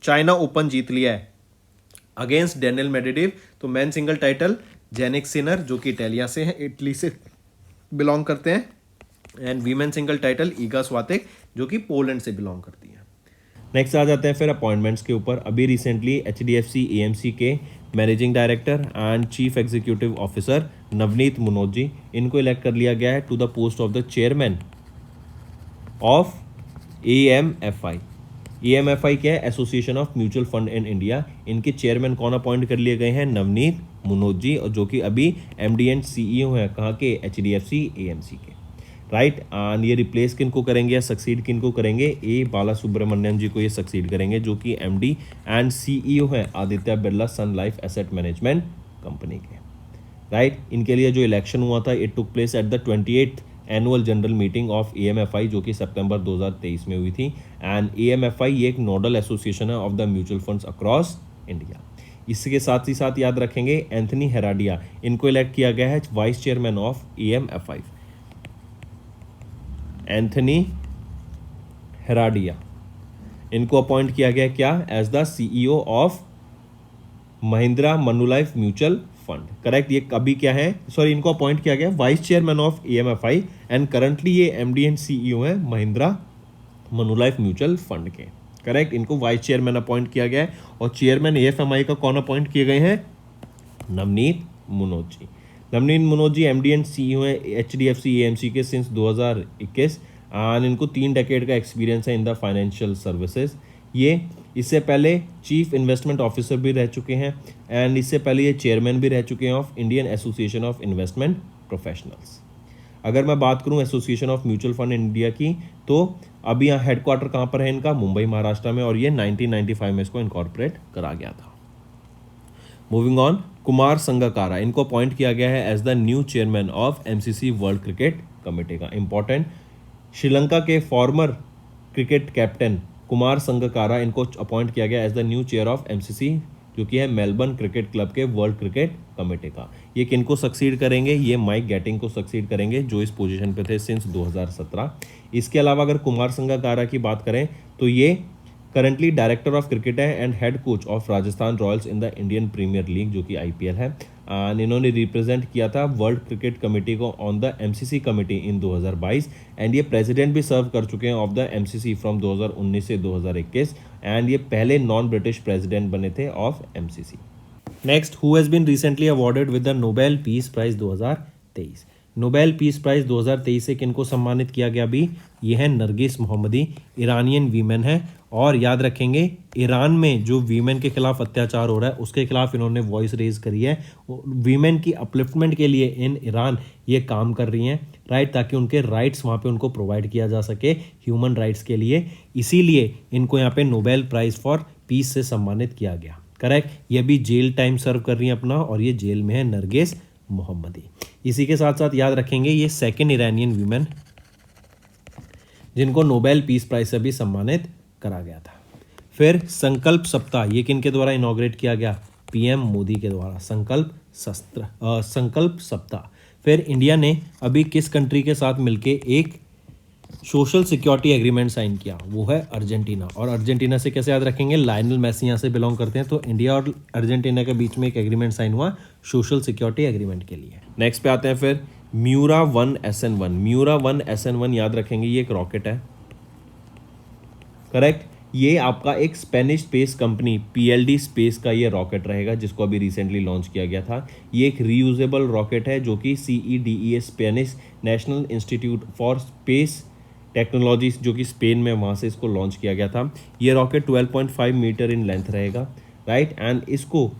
चाइना ओपन जीत लिया है अगेंस्ट डेनियल मेडवेडेव। तो man single title Jannik Sinner जो कि इटालिया से हैं, इटली से बिलोंग करते हैं। एंड वीमेन सिंगल टाइटल ईगा स्वातिक जो कि पोलैंड से बिलोंग करती है। नेक्स्ट आ जाते हैं फिर अपॉइंटमेंट्स के ऊपर। अभी रिसेंटली HDFC AMC के managing director and chief executive officer Navneet Manoj, इनको इलेक्ट कर लिया गया है to the post of the chairman of AMFI। AMFI क्या है? Association of mutual fund in India. इनके चेयरमैन कौन अपॉइंट कर लिए गए हैं? नवनीत मनोज, और जो कि अभी MD एंड CEO हैं कहाँ के? HDFC AMC के। राइट। एंड ये रिप्लेस किनको करेंगे या सक्सीड किनको करेंगे? A बालासुब्रमण्यम जी को ये सक्सीड करेंगे जो कि MD एंड CEO हैं आदित्य बिरला सन लाइफ एसेट मैनेजमेंट कंपनी के। राइट। इनके लिए जो इलेक्शन हुआ था it took place at the 28th annual general meeting of AMFI जो कि सितंबर 2023 में हुई थी। एंड AMFI ये एक नोडल एसोसिएशन है of the mutual funds across India. इसके साथ ही साथ याद रखेंगे एंथनी हेराडिया, इनको इलेक्ट किया गया है vice chairman of AMFI। Anthony Heredia इनको अपॉइंट किया गया क्या? As the CEO of Mahindra Manulife mutual fund. Correct. ये कभी क्या है? सॉरी, इनको अपॉइंट किया गया vice chairman of AMFI and currently ये MD एंड CEO है महिंद्रा मनुलाइफ म्यूचुअल फंड के। करेक्ट। इनको वाइस चेयरमैन अपॉइंट किया गया है और चेयरमैन AFMI का कौन अपॉइंट किए गए हैं? Navneet Manoj ji. Navneet Manoj ji MD and CEO है HDFC AMC के सिंस 2021 एंड इनको 3 डेकेड का एक्सपीरियंस है इन द फाइनेंशियल सर्विसेज। ये इससे पहले चीफ इन्वेस्टमेंट ऑफिसर भी रह चुके हैं एंड इससे पहले ये चेयरमैन भी रह चुके हैं of Indian association of investment professionals. अगर मैं बात करूं association of mutual fund India की तो अभी यहाँ हेडक्वार्टर कहाँ पर है इनका? मुंबई महाराष्ट्र में, और ये 1995 में इसको इनकॉर्पोरेट करा गया था। मूविंग ऑन, कुमार संगकारा इनको अपॉइंट किया गया है as the new chairman of MCC world cricket committee का। इंपॉर्टेंट, श्रीलंका के former cricket captain Kumar Sangakkara इनको अपॉइंट किया गया as the new chair of MCC जो कि है मेलबर्न क्रिकेट क्लब के वर्ल्ड क्रिकेट कमेटी का। ये किनको सक्सीड करेंगे? ये माइक गैटिंग को सक्सीड करेंगे जो इस पोजीशन पे थे सिंस 2017। इसके अलावा अगर कुमार संगकारा की बात करें तो ये करंटली डायरेक्टर ऑफ क्रिकेट है and head coach of Rajasthan Royals in the Indian premier league जो कि IPL है। एंड इन्होंने रिप्रेजेंट किया था वर्ल्ड क्रिकेट कमेटी को on the MCC committee in 2022 and ये प्रेसिडेंट भी सर्व कर चुके हैं ऑफ द MCC फ्रॉम 2019 से 2021 एंड ये पहले नॉन ब्रिटिश प्रेसिडेंट बने थे of MCC। Next, who has been recently awarded with the Nobel peace prize 2023। Nobel peace prize 2023 से किनको सम्मानित किया गया भी? ये है नरगिस मोहम्मदी, ईरानियन वीमेन है। और याद रखेंगे ईरान में जो वीमेन के खिलाफ अत्याचार हो रहा है उसके खिलाफ इन्होंने वॉइस रेज करी है। वीमेन की अपलिफ्टमेंट के लिए इन ईरान ये काम कर रही हैं, राइट, ताकि उनके राइट्स वहाँ पे उनको प्रोवाइड किया जा सके ह्यूमन राइट्स के लिए। इसीलिए इनको यहाँ पे नोबेल प्राइज़ फॉर पीस से सम्मानित किया गया। करेक्ट। ये भी जेल टाइम सर्व कर रही हैं अपना और ये जेल में है नरगिस मोहम्मदी। इसी के साथ साथ याद रखेंगे ये सेकेंड ईरानियन वीमेन जिनको नोबेल पीस प्राइज से भी सम्मानित करा गया था। फिर संकल्प सप्ताह, ये किन के द्वारा इनॉग्रेट किया गया? PM मोदी के द्वारा संकल्प सप्ताह। फिर इंडिया ने अभी किस कंट्री के साथ मिलके एक सोशल सिक्योरिटी एग्रीमेंट साइन किया? वो है अर्जेंटीना। और अर्जेंटीना से कैसे याद रखेंगे? लायनल मेसी यहाँ से बिलोंग करते हैं, तो इंडिया और अर्जेंटीना के बीच में एक एग्रीमेंट साइन हुआ सोशल सिक्योरिटी एग्रीमेंट के लिए। नेक्स्ट पे आते हैं फिर म्यूरा 1 SN1। म्यूरा 1 SN1 याद रखेंगे ये एक रॉकेट है। करेक्ट। ये आपका एक Spanish space company PLD space का ये रॉकेट रहेगा जिसको अभी रिसेंटली लॉन्च किया गया था। ये एक रीयूजेबल रॉकेट है जो कि CEDEA Spanish national institute for space technologies जो कि स्पेन में वहाँ से इसको लॉन्च किया गया था। ये रॉकेट 12.5 मीटर इन लेंथ रहेगा, राइट, एंड इसको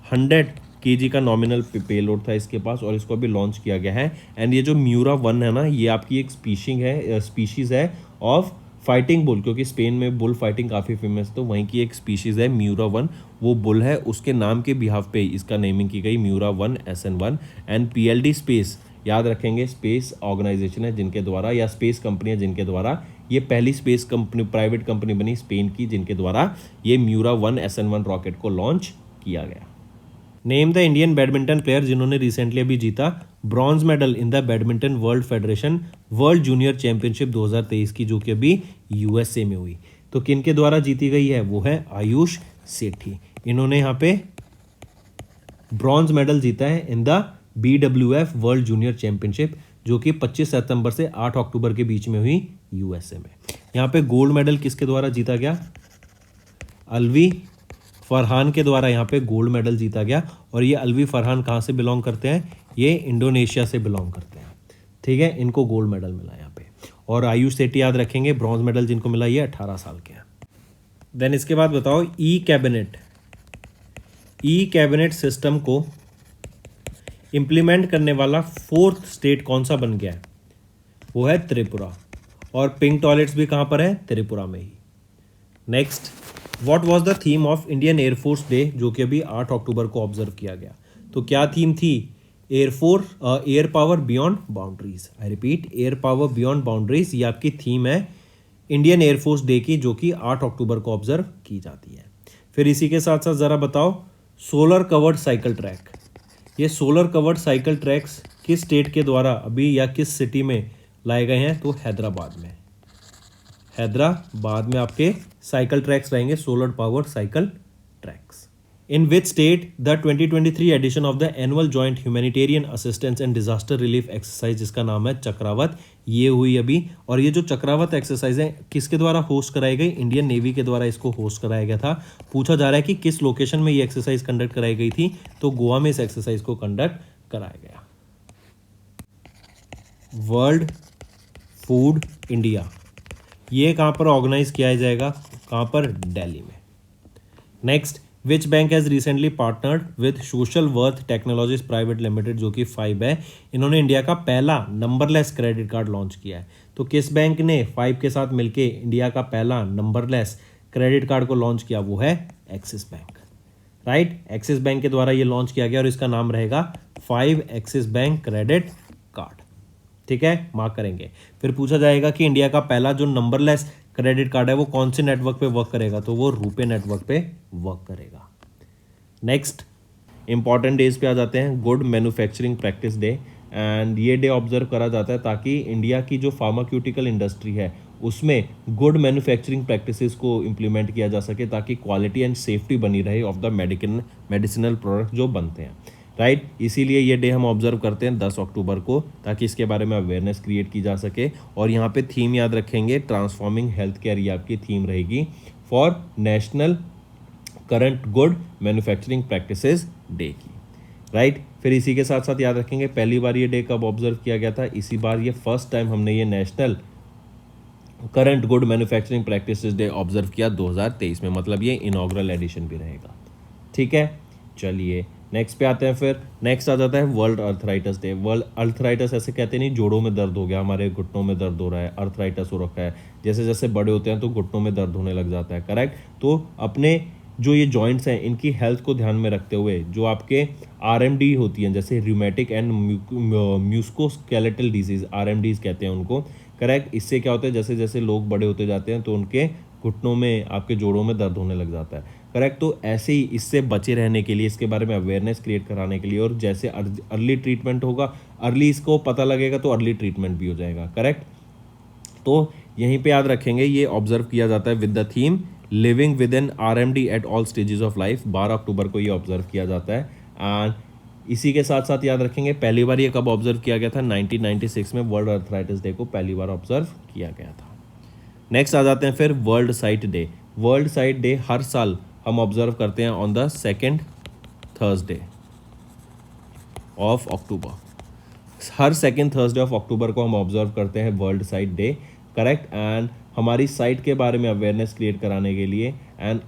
100 kg का नॉमिनल पेलोड था इसके पास और इसको अभी लॉन्च किया गया है। एंड ये जो म्यूरा 1 है ना, ये आपकी एक स्पीशीज़ है ऑफ फाइटिंग बुल, क्योंकि स्पेन में बुल फाइटिंग काफ़ी फेमस, तो वहीं की एक स्पीशीज़ है म्यूरा 1, वो बुल है, उसके नाम के बिहाफ पे इसका नेमिंग की गई Miura 1 SN1। And PLD space याद रखेंगे स्पेस ऑर्गेनाइजेशन है जिनके द्वारा, या स्पेस कंपनी है जिनके द्वारा ये पहली स्पेस कंपनी प्राइवेट कंपनी बनी स्पेन की जिनके द्वारा ये म्यूरा 1 SN1 रॉकेट को लॉन्च किया गया। Name the Indian badminton player जिन्होंने रिसेंटली अभी जीता bronze medal in the badminton world federation world junior championship 2023 की, जो कि अभी USA में हुई। तो किन के द्वारा जीती गई है? वो है आयुष सेठी। इन्होंने यहाँ पे ब्रॉन्ज मेडल जीता है in the BWF world junior championship जो कि 25 सितंबर से 8 अक्टूबर के बीच में हुई USA में। यहाँ पे गोल्ड मेडल किसके द्वारा जीता गया? अलवी फरहान के द्वारा यहाँ पे गोल्ड मेडल जीता गया। और ये अलवी फरहान कहाँ से बिलोंग करते हैं? ये इंडोनेशिया से बिलोंग करते हैं, ठीक है। इनको गोल्ड मेडल मिला यहाँ पे। और आयुष सेठी याद रखेंगे ब्रॉन्ज मेडल जिनको मिला ये 18 साल के हैं। देन इसके बाद बताओ ई कैबिनेट सिस्टम को इम्प्लीमेंट करने वाला 4th स्टेट कौन सा बन गया है? वो है त्रिपुरा। और पिंक टॉयलेट्स भी कहाँ पर है? त्रिपुरा में ही। Next, what was the theme of Indian air force day जो कि अभी 8 अक्टूबर को ऑब्जर्व किया गया? तो क्या थीम थी? Air power beyond boundaries. I repeat, air power beyond boundaries ये आपकी थीम है इंडियन एयरफोर्स डे की, जो कि 8 अक्टूबर को ऑब्जर्व की जाती है। फिर इसी के साथ साथ ज़रा बताओ सोलर कवर्ड साइकिल ट्रैक। ये सोलर कवर्ड साइकिल ट्रैक्स किस स्टेट के द्वारा अभी या किस सिटी में लाए गए हैं? तो हैदराबाद में। हैदराबाद में आपके साइकिल ट्रैक्स रहेंगे, solar powered cycle tracks. In which state the 2023 edition of the annual joint humanitarian assistance and disaster relief exercise जिसका नाम है चक्रावत, ये हुई अभी। और ये जो चक्रावत एक्सरसाइज है किसके द्वारा होस्ट कराई गई? इंडियन नेवी के द्वारा इसको होस्ट कराया गया था। पूछा जा रहा है कि किस लोकेशन में ये एक्सरसाइज कंडक्ट कराई गई थी? तो गोवा में इस एक्सरसाइज को कंडक्ट कराया गया। वर्ल्ड फूड इंडिया ये कहाँ पर ऑर्गेनाइज किया जाएगा? कहाँ पर? दिल्ली में। Next, which bank has recently partnered with social worth technologies private limited जो कि 5 है। इन्होंने इंडिया का पहला नंबरलेस क्रेडिट कार्ड लॉन्च किया है। तो किस बैंक ने 5 के साथ मिलके इंडिया का पहला नंबरलेस क्रेडिट कार्ड को लॉन्च किया? वो है axis bank, right. Axis bank के द्वारा ये लॉन्च किया गया और इसका नाम रहेगा 5 एक्सिस बैंक क्रेडिट कार्ड, ठीक है, मार्क करेंगे। फिर पूछा जाएगा कि इंडिया का पहला जो नंबरलेस क्रेडिट कार्ड है वो कौन से नेटवर्क पे वर्क करेगा? तो वो रुपे नेटवर्क पे वर्क करेगा। नेक्स्ट, इंपॉर्टेंट डेज पे आ जाते हैं। Good manufacturing practice day, and ये डे ऑब्जर्व करा जाता है ताकि इंडिया की जो फार्मास्यूटिकल इंडस्ट्री है उसमें गुड मैन्युफैक्चरिंग प्रैक्टिसेस को इम्प्लीमेंट किया जा सके ताकि क्वालिटी एंड सेफ्टी बनी रहे ऑफ द मेडिसिनल प्रोडक्ट जो बनते हैं, राइट। इसीलिए ये डे हम ऑब्जर्व करते हैं 10 अक्टूबर को, ताकि इसके बारे में अवेयरनेस क्रिएट की जा सके। और यहाँ पे थीम याद रखेंगे, ट्रांसफॉर्मिंग हेल्थ केयर, ये आपकी थीम रहेगी for national current good manufacturing practices day की, राइट। फिर इसी के साथ साथ याद रखेंगे पहली बार ये डे कब ऑब्जर्व किया गया था, इसी बार ये फर्स्ट टाइम हमने ये national current good manufacturing practices day observe किया 2023 में, मतलब ये इनॉग्रल एडिशन भी रहेगा, ठीक है। चलिए नेक्स्ट पे आते हैं। फिर नेक्स्ट आ जाता है world arthritis day. World arthritis ऐसे कहते नहीं, जोड़ों में दर्द हो गया, हमारे घुटनों में दर्द हो रहा है, अर्थराइटिस हो रखा है। जैसे जैसे बड़े होते हैं तो घुटनों में दर्द होने लग जाता है, करेक्ट। तो अपने जो ये जॉइंट्स हैं इनकी हेल्थ को ध्यान में रखते हुए जो आपके आरएमडी होती हैं, जैसे रूमेटिक एंड म्यूस्कोस्केलेटल डिजीज, आरएमडीज कहते हैं उनको, करेक्ट। इससे क्या होता है, जैसे जैसे लोग बड़े होते जाते हैं तो उनके घुटनों में, आपके जोड़ों में दर्द होने लग जाता है, करेक्ट। तो ऐसे ही इससे बचे रहने के लिए, इसके बारे में अवेयरनेस क्रिएट कराने के लिए, और जैसे अर्ली ट्रीटमेंट होगा, अर्ली इसको पता लगेगा तो अर्ली ट्रीटमेंट भी हो जाएगा, करेक्ट। तो यहीं पे याद रखेंगे ये ऑब्जर्व किया जाता है with the theme living with an RMD at all stages of life. 12 October को ये ऑब्जर्व किया जाता है। एंड इसी के साथ साथ याद रखेंगे पहली बार ये कब ऑब्जर्व किया गया था, 1996 में वर्ल्ड अर्थराइटिस डे को पहली बार ऑब्जर्व किया गया था। नेक्स्ट आ जाते हैं फिर world sight day. World sight day हर साल हम ऑब्जर्व करते हैं on the second Thursday of October. हर सेकेंड थर्सडे ऑफ अक्टूबर को हम ऑब्जर्व करते हैं world sight day, correct. And हमारी साइट के बारे में अवेयरनेस क्रिएट कराने के लिए, एंड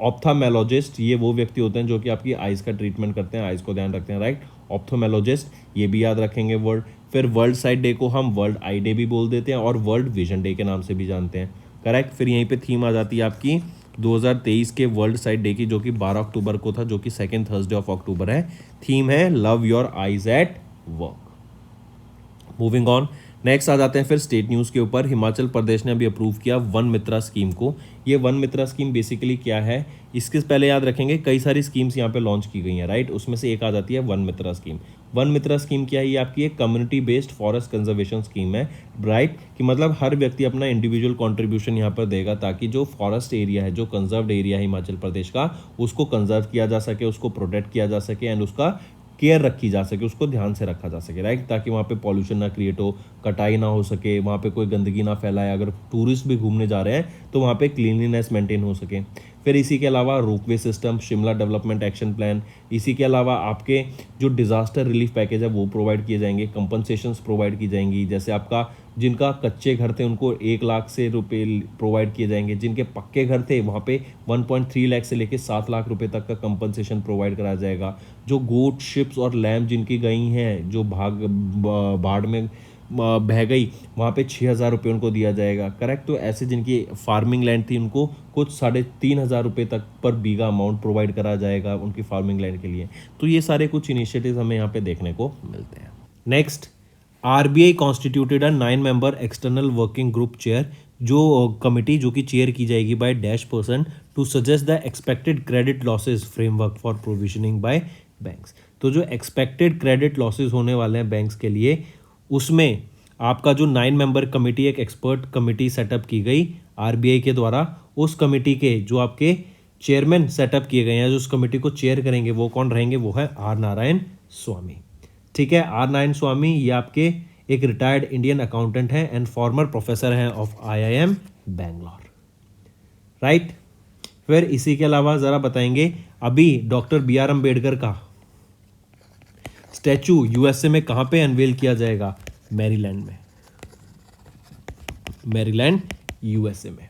ऑप्थोमेलोजिस्ट, ये वो व्यक्ति होते हैं जो कि आपकी आइज़ का ट्रीटमेंट करते हैं, आइज़ को ध्यान रखते हैं, राइट। ऑप्थोमेलोजिस्ट, ये भी याद रखेंगे वर्ड। फिर वर्ल्ड साइट डे को हम वर्ल्ड आई डे भी बोल देते हैं और वर्ल्ड विजन डे के नाम से भी जानते हैं, करेक्ट। फिर यहीं पे थीम आ जाती है आपकी 2023 के वर्ल्ड साइट डे की, जो कि 12 अक्टूबर को था, जो कि सेकेंड थर्सडे ऑफ अक्टूबर है। थीम है love your eyes at work. Moving on, next आ जाते हैं फिर स्टेट न्यूज़ के ऊपर। हिमाचल प्रदेश ने अभी अप्रूव किया वन मित्रा स्कीम को। ये वन मित्रा स्कीम बेसिकली क्या है, इसके पहले याद रखेंगे कई सारी स्कीम्स यहाँ पे लॉन्च की गई हैं, राइट। उसमें से एक आ जाती है वन मित्रा स्कीम। वन मित्रा स्कीम क्या है, ये आपकी एक community based forest conservation scheme है, राइट। कि मतलब हर व्यक्ति अपना इंडिविजुअल कॉन्ट्रीब्यूशन यहाँ पर देगा ताकि जो फॉरेस्ट एरिया है, जो कंजर्व्ड एरिया है हिमाचल प्रदेश का, उसको कंजर्व किया जा सके, उसको प्रोटेक्ट किया जा सके, एंड उसका केयर रखी जा सके, उसको ध्यान से रखा जा सके, राइट। ताकि वहाँ पे पॉल्यूशन ना क्रिएट हो, कटाई ना हो सके, वहाँ पे कोई गंदगी ना फैलाए, अगर टूरिस्ट भी घूमने जा रहे हैं तो वहाँ पे क्लीनलीनेस मेंटेन हो सके। फिर इसी के अलावा ropeway system, Shimla development action plan, इसी के अलावा आपके जो डिज़ास्टर रिलीफ पैकेज है वो प्रोवाइड किए जाएंगे, कंपनसेशंस प्रोवाइड की जाएंगी। जैसे आपका जिनका कच्चे घर थे उनको 1 लाख से रुपए प्रोवाइड किए जाएंगे, जिनके पक्के घर थे वहाँ पे 1.3 लाख से लेके 7 लाख रुपए तक का कंपनसेशन प्रोवाइड कराया जाएगा। जो गोट, शिप्स और लैम्प जिनकी गई हैं, जो बाढ़ में बह गई, वहाँ पे 6,000 रुपये उनको दिया जाएगा, करेक्ट। तो ऐसे जिनकी फार्मिंग लैंड थी उनको कुछ 3,500 रुपये तक पर बीघा अमाउंट प्रोवाइड करा जाएगा उनकी फार्मिंग लैंड के लिए। तो ये सारे कुछ इनिशिएटिव्स हमें यहाँ पे देखने को मिलते हैं। Next, RBI constituted a 9-member external working group chair, जो कमिटी जो कि चेयर की जाएगी by -person to suggest the expected credit losses framework for provisioning by banks. तो जो एक्सपेक्टेड क्रेडिट लॉसेज होने वाले हैं बैंक्स के लिए, उसमें आपका जो 9-member कमेटी, एक एक्सपर्ट कमेटी सेटअप की गई आरबीआई के द्वारा। उस कमेटी के जो आपके चेयरमैन सेटअप किए गए हैं, जो उस कमेटी को चेयर करेंगे, वो कौन रहेंगे, वो है आर नारायण स्वामी, ठीक है। आर नारायण स्वामी ये आपके एक रिटायर्ड इंडियन अकाउंटेंट हैं एंड फॉर्मर प्रोफेसर हैं ऑफ IIM बैंगलोर, राइट। फिर इसी के अलावा ज़रा बताएंगे, अभी डॉक्टर BR अम्बेडकर का स्टैचू USA में कहाँ पे अनवेल किया जाएगा, मैरीलैंड में, मैरीलैंड USA में।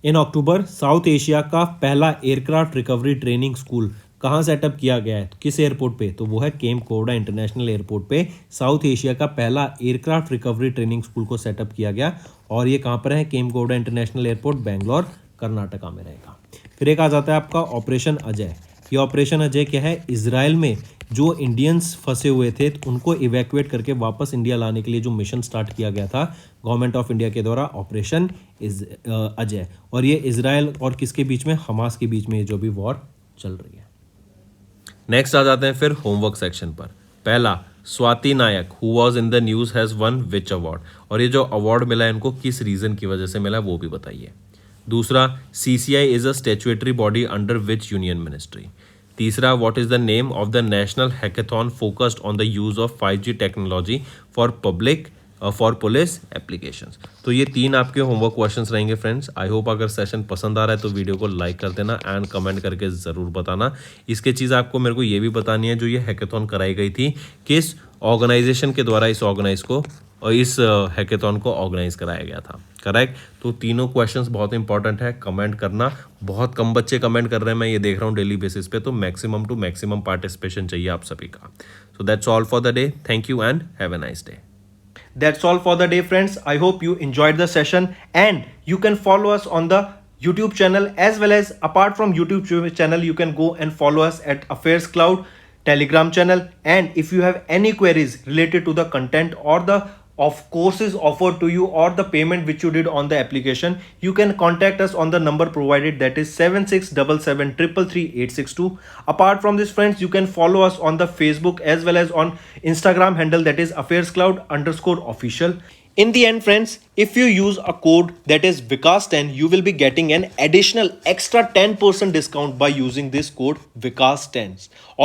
इन अक्टूबर साउथ एशिया का पहला एयरक्राफ्ट रिकवरी ट्रेनिंग स्कूल कहाँ सेटअप किया गया है, किस एयरपोर्ट पे, तो वो है केम कोरडा इंटरनेशनल एयरपोर्ट पे साउथ एशिया का पहला एयरक्राफ्ट रिकवरी ट्रेनिंग स्कूल को सेटअप किया गया। और ये कहाँ पर है, केम कोरडा इंटरनेशनल एयरपोर्ट, बेंगलोर, कर्नाटका में रहेगा। फिर एक आ जाता है आपका ऑपरेशन अजय। ये ऑपरेशन अजय क्या है, इजराइल में जो इंडियंस फंसे हुए थे तो उनको इवैक्यूएट करके वापस इंडिया लाने के लिए जो मिशन स्टार्ट किया गया था गवर्नमेंट ऑफ इंडिया के द्वारा, ऑपरेशन अजय। और ये इजराइल और किसके बीच में, हमास के बीच में ये जो भी वॉर चल रही है। नेक्स्ट आ जाते हैं फिर होमवर्क सेक्शन पर। पहला, Swati Nayak who was in the news has won which award, और ये जो अवार्ड मिला है इनको किस रीज़न की वजह से मिला है वो भी बताइए। दूसरा, CCI is a statutory body under which union ministry. तीसरा, what is the name of the national hackathon focused on the use of 5G technology for police applications. तो ये 3 आपके होमवर्क क्वेश्चंस रहेंगे फ्रेंड्स। आई होप अगर सेशन पसंद आ रहा है तो वीडियो को लाइक कर देना एंड कमेंट करके ज़रूर बताना। इसके चीज़ आपको मेरे को ये भी बतानी है, जो ये हैकेथॉन कराई गई थी किस ऑर्गेनाइजेशन के द्वारा इस हैकेथॉन को ऑर्गेनाइज कराया गया था। करेक्ट। तो तीनों क्वेश्चंस बहुत इंपॉर्टेंट है, कमेंट करना। बहुत कम बच्चे कमेंट कर रहे हैं, मैं ये देख रहा हूँ डेली बेसिस पे, तो मैक्सिमम टू मैक्सिमम पार्टिसिपेशन चाहिए आप सभी का। So that's all for the day. Thank you and have a nice day. That's all for the day, friends. I hope you enjoyed the session, and you can follow us on the YouTube channel, as well as apart from YouTube channel, you can go and follow us at Affairs Cloud Telegram channel. And if you have any queries related to the content or the of courses offered to you or the payment which you did on the application, you can contact us on the number provided, that is 7677333862. Apart from this, friends, you can follow us on the Facebook as well as on Instagram handle, that is affairscloud_official. In the end, friends, if you use a code that is Vikas10, you will be getting an additional extra 10% discount by using this code Vikas10.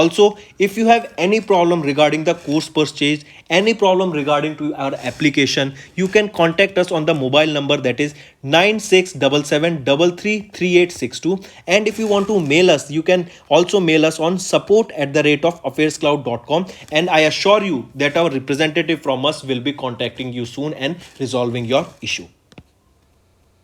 Also, if you have any problem regarding the course purchase, any problem regarding to our application, you can contact us on the mobile number, that is 9677333862. And if you want to mail us, you can also mail us on support@affairscloud.com, and I assure you that our representative from us will be contacting you soon and resolving your issue.